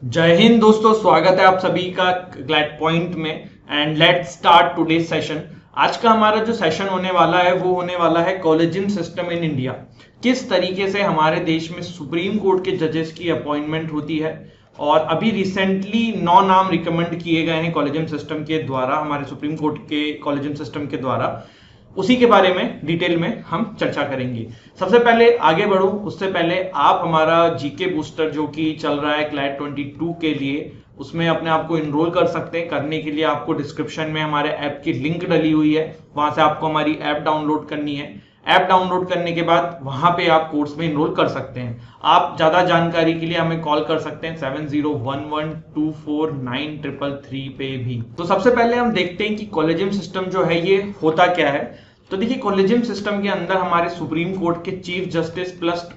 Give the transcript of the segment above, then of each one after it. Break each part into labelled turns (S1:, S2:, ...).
S1: जय हिंद दोस्तों, स्वागत है आप सभी का ग्लैड पॉइंट में। And let's start today session. आज का हमारा जो सेशन होने वाला है वो होने वाला है कॉलेजियम सिस्टम इन इंडिया। किस तरीके से हमारे देश में सुप्रीम कोर्ट के जजेस की अपॉइंटमेंट होती है, और अभी रिसेंटली 9 नाम रिकमेंड किए गए हैं कॉलेजियम सिस्टम के द्वारा, हमारे सुप्रीम कोर्ट के कॉलेजियम सिस्टम के द्वारा। उसी के बारे में डिटेल में हम चर्चा करेंगे। सबसे पहले आगे बढ़ूं उससे पहले आप हमारा जीके बूस्टर जो कि चल रहा है क्लैड 22 के लिए, उसमें अपने आप को इनरोल कर सकते हैं। करने के लिए आपको डिस्क्रिप्शन में हमारे ऐप की लिंक डली हुई है, वहां से आपको हमारी ऐप डाउनलोड करनी है। ऐप डाउनलोड करने के बाद वहां पे आप कोर्स में इनरोल कर सकते हैं। आप ज्यादा जानकारी के लिए हमें कॉल कर सकते हैं 7011249333 पे भी। तो सबसे पहले हम देखते हैं कि कॉलेजियम सिस्टम जो है ये होता क्या है। तो देखिए, कॉलेजियम सिस्टम के अंदर हमारे सुप्रीम कोर्ट के चीफ जस्टिस प्लस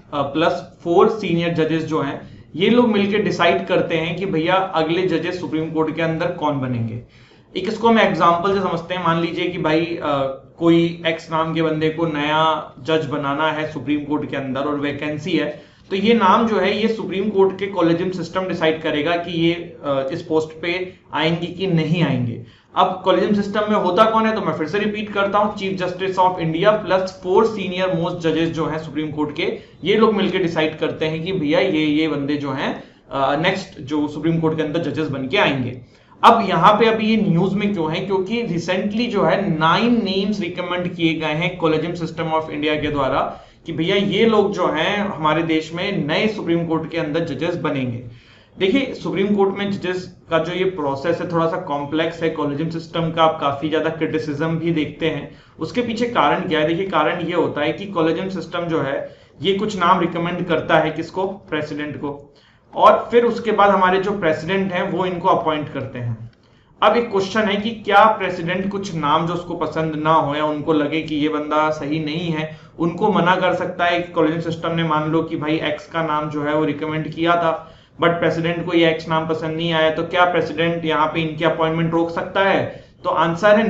S1: 4 सीनियर जजेस जो हैं, ये लोग मिलकर डिसाइड करते हैं कि भैया अगले जजेस सुप्रीम कोर्ट के अंदर कौन बनेंगे। एक इसको हम एग्जांपल से समझते हैं। मान लीजिए कि भाई कोई एक्स नाम के बंदे को नया जज बनाना है सुप्रीम कोर्ट के अंदर और वैकेंसी है, तो ये नाम जो है ये सुप्रीम कोर्ट के कॉलेजियम सिस्टम डिसाइड करेगा कि ये इस पोस्ट पे आएंगे कि नहीं आएंगे। अब कॉलेजियम सिस्टम में होता कौन है, तो मैं फिर से रिपीट करता हूं, chief justice of India plus 4 senior most जजेस जो हैं सुप्रीम कोर्ट के, ये लोग मिलकर डिसाइड करते हैं कि भैया ये बंदे जो हैं नेक्स्ट जो सुप्रीम कोर्ट के अंदर जजेस बन के आएंगे। अब यहाँ पे अभी ये न्यूज में क्यों है, क्योंकि रिसेंटली जो है 9 नेम्स रिकमेंड किए गए हैं कॉलेजियम सिस्टम ऑफ इंडिया के द्वारा कि भैया ये लोग जो हैं हमारे देश में नए सुप्रीम कोर्ट के अंदर जजेस बनेंगे। देखिए, सुप्रीम कोर्ट में जजेस का जो ये प्रोसेस है थोड़ा सा कॉम्प्लेक्स है। कॉलेजियम सिस्टम का आप काफी ज्यादा क्रिटिसिज्म भी देखते हैं। उसके पीछे कारण क्या है? देखिए, कारण ये होता है कि कॉलेजियम सिस्टम जो है ये कुछ नाम रिकमेंड करता है, किसको? प्रेसिडेंट को, और फिर उसके बाद हमारे जो प्रेसिडेंट हैं वो इनको अपॉइंट करते हैं। अब एक क्वेश्चन है कि क्या प्रेसिडेंट कुछ नाम जो उसको पसंद ना हो या उनको लगे कि ये बंदा सही नहीं है, उनको मना कर सकता है? कॉलेजियम सिस्टम ने मान लो कि भाई एक्स का नाम जो है वो रिकमेंड किया था, बट प्रेसिडेंट को ये एक्स नाम पसंद नहीं आया, तो क्या प्रेसिडेंट यहाँ पे इनकी अपॉइंटमेंट रोक सकता है? तो आंसर है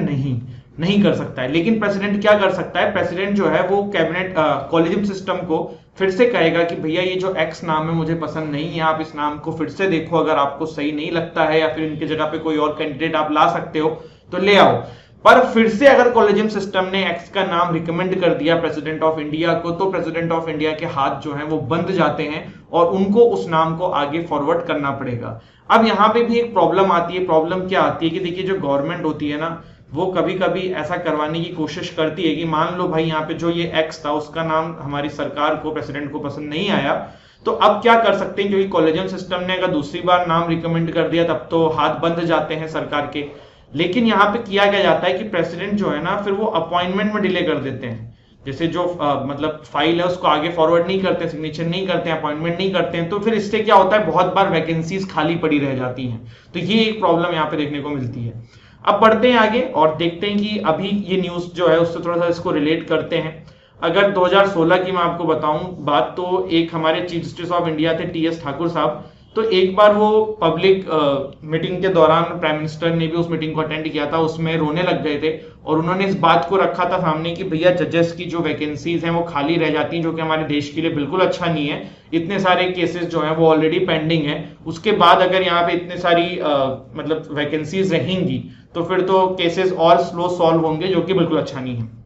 S1: नहीं कर सकता है। लेकिन प्रेसिडेंट क्या कर सकता है? प्रेसिडेंट जो है वो कैबिनेट कॉलेजियम सिस्टम को फिर से कहेगा कि भैया ये जो एक्स नाम है मुझे पसंद नहीं है, आप इस नाम को फिर से देखो, अगर आपको सही नहीं लगता है या फिर इनके जगह पे कोई और कैंडिडेट आप ला सकते हो तो ले आओ। पर फिर से अगर कॉलेजियम सिस्टम ने एक्स का नाम रिकमेंड कर दिया प्रेसिडेंट ऑफ इंडिया को, तो प्रेसिडेंट ऑफ इंडिया के हाथ जो हैं वो बंद जाते हैं और उनको उस नाम को आगे फॉरवर्ड करना पड़ेगा। अब यहाँ पे भी एक प्रॉब्लम आती है। प्रॉब्लम क्या आती है कि देखिए, जो गवर्नमेंट होती है ना, वो कभी कभी ऐसा करवाने की कोशिश करती है कि मान लो भाई यहाँ पे जो ये एक्स था उसका नाम हमारी सरकार को, प्रेसिडेंट को पसंद नहीं आया, तो अब क्या कर सकते हैं? क्योंकि कॉलेजियम सिस्टम ने अगर दूसरी बार नाम रिकमेंड कर दिया तब तो हाथ बंद जाते हैं सरकार के। लेकिन यहाँ पे किया क्या जाता है कि प्रेसिडेंट जो है ना, फिर वो अपॉइंटमेंट में डिले कर देते हैं। जैसे जो मतलब फाइल है उसको आगे फॉरवर्ड नहीं करते, सिग्नेचर नहीं करते, अपॉइंटमेंट नहीं करते हैं, तो फिर इससे क्या होता है, बहुत बार वैकेंसीज खाली पड़ी रह जाती हैं। तो ये एक प्रॉब्लम यहाँ पे देखने को मिलती है। अब बढ़ते हैं आगे और देखते हैं कि अभी ये न्यूज जो है उससे थोड़ा सा इसको रिलेट करते हैं। अगर 2016 की मैं आपको बताऊं बात, तो एक हमारे चीफ जस्टिस ऑफ इंडिया थे टीएस ठाकुर साहब। तो एक बार वो पब्लिक मीटिंग के दौरान प्राइम मिनिस्टर ने भी उस मीटिंग को अटेंड किया था, उसमें रोने लग गए थे और उन्होंने इस बात को रखा था सामने कि भैया जजेस की जो वैकेंसीज हैं वो खाली रह जाती हैं, जो कि हमारे देश के लिए बिल्कुल अच्छा नहीं है। इतने सारे केसेस जो हैं वो ऑलरेडी पेंडिंग है, उसके बाद अगर यहाँ पे इतने सारी मतलब वैकेंसीज रहेंगी तो फिर तो केसेस और स्लो सॉल्व होंगे, जो कि बिल्कुल अच्छा नहीं है।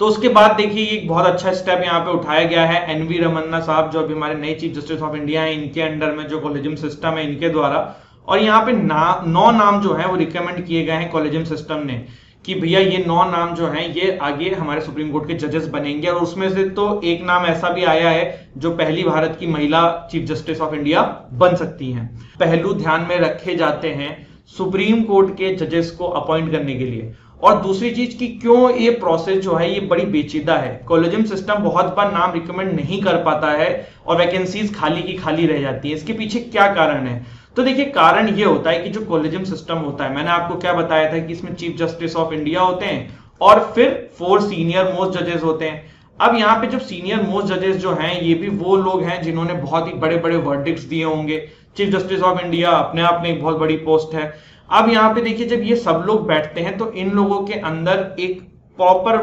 S1: तो उसके बाद देखिए, एक बहुत अच्छा स्टेप यहाँ पे उठाया गया है एनवी रमन्ना साहब, जो अभी हमारे नए चीफ जस्टिस ऑफ इंडिया हैं, इनके अंडर में जो कॉलेजियम सिस्टम है इनके द्वारा। और यहाँ पे 9 नाम जो है वो रिकमेंड किए गए हैं कॉलेजियम सिस्टम ने कि भैया ये 9 नाम जो हैं ये आगे हमारे सुप्रीम कोर्ट के जजेस बनेंगे। और उसमें से तो एक नाम ऐसा भी आया है जो पहली भारत की महिला चीफ जस्टिस ऑफ इंडिया बन सकती हैं। पहलू ध्यान में रखे जाते हैं सुप्रीम कोर्ट के जजेस को अपॉइंट करने के लिए। और दूसरी चीज कि क्यों ये प्रोसेस जो है ये बड़ी पेचीदा है। कॉलेजियम सिस्टम बहुत बार नाम रिकमेंड नहीं कर पाता है और वैकेंसीज खाली की खाली रह जाती है। इसके पीछे क्या कारण है? तो देखिए, कारण ये होता है कि जो कॉलेजियम सिस्टम होता है, मैंने आपको क्या बताया था कि इसमें चीफ जस्टिस ऑफ इंडिया होते हैं और फिर 4 सीनियर मोस्ट जजेस होते हैं। अब यहाँ पे जो सीनियर मोस्ट जजेस जो हैं ये भी वो लोग हैं जिन्होंने बहुत ही बड़े बड़े वर्डिक्ट्स दिए होंगे। चीफ जस्टिस ऑफ इंडिया अपने आप में एक बहुत बड़ी पोस्ट है। अब यहाँ पे देखिए, जब ये सब लोग बैठते हैं तो इन लोगों के अंदर एक प्रॉपर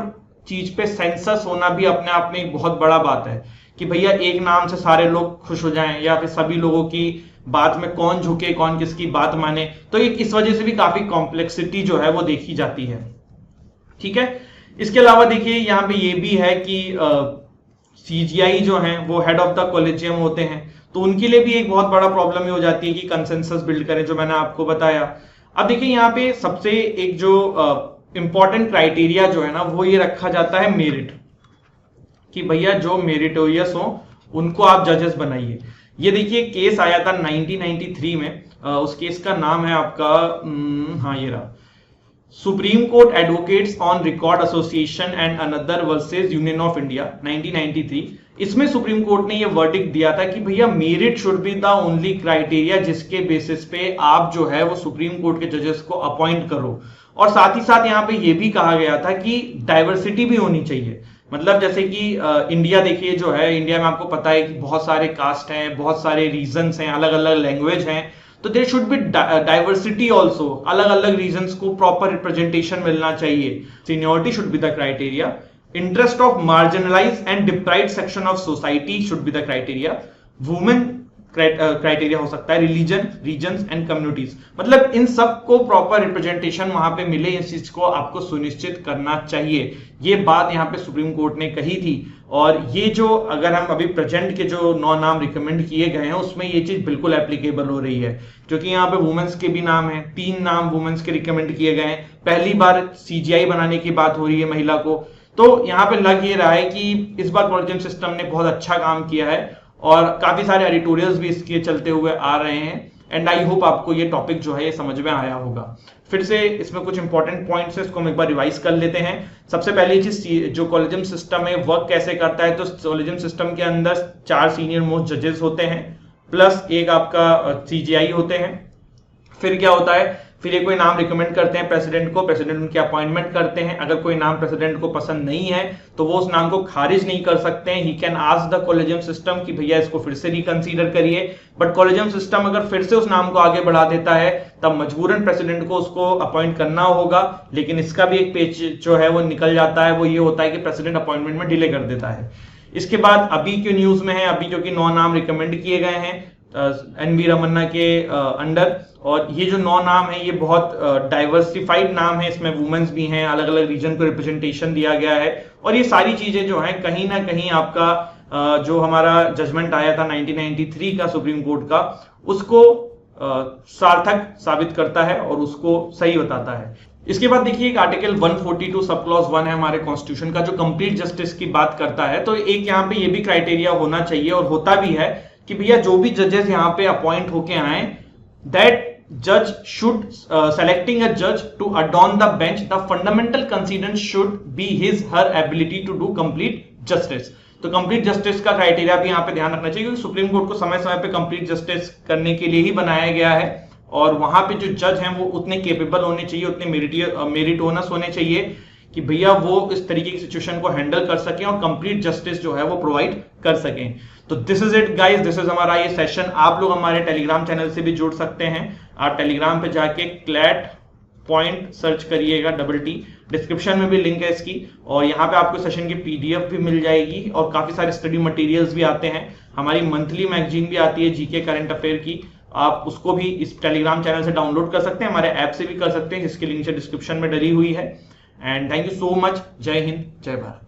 S1: चीज पे सेंसस होना भी अपने आप में एक बहुत बड़ा बात है कि भैया एक नाम से सारे लोग खुश हो जाएं या फिर सभी लोगों की बात में कौन झुके, कौन किसकी बात माने, तो इस वजह से भी काफी कॉम्प्लेक्सिटी जो है वो देखी जाती है। ठीक है, इसके अलावा देखिए यहाँ पे ये भी है कि सीजीआई जो है वो हेड ऑफ द कॉलेजियम होते हैं, तो उनके लिए भी एक बहुत बड़ा प्रॉब्लम हो जाती है कि कंसेंसस बिल्ड करें, जो मैंने आपको बताया। अब देखिए यहाँ पे सबसे एक जो इंपॉर्टेंट क्राइटेरिया जो है ना वो ये रखा जाता है मेरिट, कि भैया जो मेरिटोरियस हो उनको आप जजेस बनाइए। ये देखिए केस आया था 1993 में, उस केस का नाम है आपका हाँ ये रहा, supreme court advocates on record association and another versus union of India 1993। इसमें सुप्रीम कोर्ट ने ये वर्डिक्ट दिया था कि भैया merit should be the only criteria जिसके बेसिस पे आप जो है वो सुप्रीम कोर्ट के जजेस को अपॉइंट करो। और साथ ही साथ यहाँ पे ये भी कहा गया था कि डाइवर्सिटी भी होनी चाहिए, मतलब जैसे कि इंडिया देखिए जो है, इंडिया में आपको पता है कि बहुत सारे कास्ट हैं, बहुत सारे रीजन्स हैं, अलग अलग लैंग्वेज हैं, तो there should be diversity also, अलग अलग रीजन्स को प्रॉपर रिप्रेजेंटेशन मिलना चाहिए। Seniority should be the criteria, interest of marginalize and deprived section of society should be the criteria, women criteria हो सकता है, रिलीजन, रीजन्स एंड कम्युनिटीज, मतलब इन सब को प्रॉपर रिप्रेजेंटेशन वहां पे मिले, इस चीज को आपको सुनिश्चित करना चाहिए। ये बात यहाँ पे सुप्रीम कोर्ट ने कही थी। और ये जो अगर हम अभी प्रेजेंट के जो 9 नाम रिकमेंड किए गए हैं उसमें ये चीज बिल्कुल एप्लीकेबल हो रही है, क्योंकि यहाँ पे वुमेन्स के भी नाम है, 3 नाम वुमेन्स के रिकमेंड किए गए हैं, पहली बार सीजीआई बनाने की बात हो रही है महिला को। तो यहाँ पे लग ये रहा है कि इस बार कॉलेजियम सिस्टम ने बहुत अच्छा काम किया है और काफी सारे एडिटोरियल्स भी इसके चलते हुए आ रहे हैं। एंड आई होप आपको ये टॉपिक जो है ये समझ में आया होगा। फिर से इसमें कुछ इंपॉर्टेंट पॉइंट्स है, इसको हम एक बार रिवाइज कर लेते हैं। सबसे पहली चीज, जो कॉलेजियम सिस्टम है वर्क कैसे करता है, तो कॉलेजियम सिस्टम के अंदर 4 सीनियर मोस्ट जजेस होते हैं प्लस एक आपका सीजीआई होते हैं। फिर क्या होता है, फिर ये कोई नाम रिकमेंड करते हैं प्रेसिडेंट को, प्रेसिडेंट उनकी अपॉइंटमेंट करते हैं। अगर कोई नाम प्रेसिडेंट को पसंद नहीं है तो वो उस नाम को खारिज नहीं कर सकते हैं। He can ask the collegium system कि भैया इसको फिर से रिकंसीडर करिए, बट कॉलेजियम सिस्टम अगर फिर से उस नाम को आगे बढ़ा देता है तब मजबूरन प्रेसिडेंट को उसको अपॉइंट करना होगा। लेकिन इसका भी एक पेज जो है वो निकल जाता है, वो ये होता है कि प्रेसिडेंट अपॉइंटमेंट में डिले कर देता है। इसके बाद अभी क्यों न्यूज में है, अभी क्योंकि 9 नाम रिकमेंड किए गए हैं एनवी रमन्ना के अंडर, और ये जो 9 नाम है ये बहुत डाइवर्सिफाइड नाम है, इसमें वुमेन्स भी हैं, अलग अलग रीजन को रिप्रेजेंटेशन दिया गया है। और ये सारी चीजें जो हैं कहीं ना कहीं आपका जो हमारा जजमेंट आया था 1993 का सुप्रीम कोर्ट का, उसको सार्थक साबित करता है और उसको सही बताता है। इसके बाद देखिए एक आर्टिकल 142 सब क्लॉज 1 है हमारे कॉन्स्टिट्यूशन का, जो कंप्लीट जस्टिस की बात करता है। तो एक यहाँ पे ये भी क्राइटेरिया होना चाहिए और होता भी है कि भैया जो भी जजेस यहाँ पे अपॉइंट होके आए, that judge should selecting a judge to adorn the bench, the fundamental consideration should be his her ability to do complete justice। तो कंप्लीट जस्टिस का क्राइटेरिया भी यहाँ पे ध्यान रखना चाहिए, क्योंकि सुप्रीम कोर्ट को समय समय पे कंप्लीट जस्टिस करने के लिए ही बनाया गया है। और वहां पे जो जज हैं वो उतने केपेबल होने चाहिए, उतने मेरिटोनस होने चाहिए कि भैया वो इस तरीके की सिचुएशन को हैंडल कर सकें और कंप्लीट जस्टिस जो है वो प्रोवाइड कर सकें। तो this is it guys, this is हमारा ये सेशन। आप लोग हमारे टेलीग्राम चैनल से भी जुड़ सकते हैं। आप टेलीग्राम पे जाके क्लैट पॉइंट सर्च करिएगा, $T, डिस्क्रिप्शन में भी लिंक है इसकी, और यहाँ पे आपको सेशन की पीडीएफ भी मिल जाएगी और काफी सारे स्टडी मटेरियल्स भी आते हैं। हमारी मंथली मैगजीन भी आती है जीके करंट अफेयर की, आप उसको भी इस टेलीग्राम चैनल से डाउनलोड कर सकते हैं, हमारे ऐप से भी कर सकते हैं, जिसकी लिंक डिस्क्रिप्शन में डली हुई है। And thank you so much. जय हिंद, जय भारत।